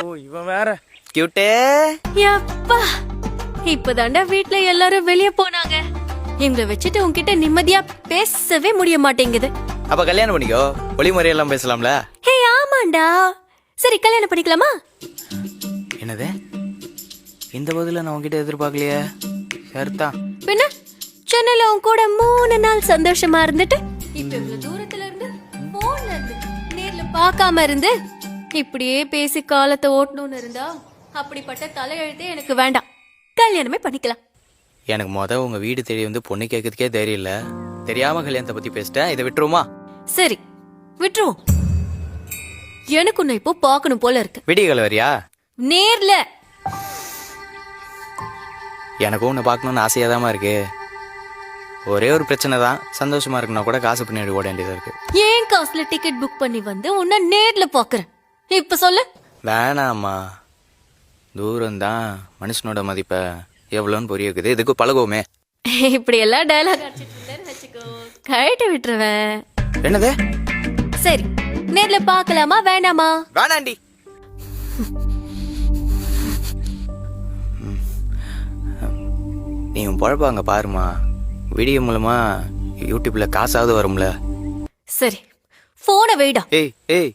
இவன் வேற கியூட்டே. யப்பா, இப்பதாண்டா வீட்ல எல்லாரும் வெளிய போனாங்க. இவங்க வச்சுட்டு உன்கிட்ட நிம்மதியா பேசவே முடிய மாட்டேங்குது. அப்ப கல்யாணம் பண்ணிக்கோ, ஒளிமுறையெல்லாம் பேசலாம்ல. ஹே ஆமாண்டா. சரி கல்யாணம் பண்ணிக்கலாமா? என்னது இந்த பதில நான் உன்கிட்ட எதிர்பார்க்கலையே. சரிதான். பின்ன சென்னையில உன் கூட 3 நாள் சந்தோஷமா இருந்துட்டு இப்ப இவ்வளவு தூரத்துல இருந்து போன்ல இருந்து நேர்ல பார்க்காம இருந்து இப்படியே பேசி காலத்தை ஓட்டணும்னு இருந்தா அப்படிப்பட்ட தலையெழுத்தே எனக்கு வேண்டாம். கல்யாணமே பண்ணிக்கலாம். எனக்கு உங்க வீடு தேடி வந்து பொண்ணு கேட்கறதுக்கே தைரியம் இல்ல. தெரியாம கல்யாணத்தை பத்தி பேசிட்டேன். இதை விட்டுருமா? சரி விட்டுருவோம். எனக்கு உன்னை இப்போ பார்க்கணும் போல இருக்கு. விடிய கலவரியா? நேர்ல. எனக்கும் உன்னை பார்க்கணும்னு ஆசையாதாமா இருக்கு. ஒரே ஒரு பிரச்சனை தான், சந்தோஷமா இருக்குன்னா கூட காசு பின்னாடி ஓட வேண்டியதா இருக்கு. ஏன் காசுல டிக்கெட் புக் பண்ணி வந்து உன்னை நேர்ல பாக்குறேன். இப்ப சொல்லு. வேணாம்மா, தூரம் தான் மனுஷனோட மதிப்ப எவ்வளோன்னு புரிய இருக்குது. இதுக்கு பழகுவோமே. இப்படி எல்லாம் டயலாக் அடிச்சிட்டு இருந்தேன்னு வச்சுக்கோ, கழட்டி விட்டுருவேன். என்னது? சரி நேர்ல பார்க்கலாமா வேண்டாமா? வேணாண்டி. நீ உன் பொழப்ப அங்க பாருமா. வீடியோ மூலமா யூடியூப்ல காசாவது வரும்ல. சரி போனை வைடா. ஏய் ஏய்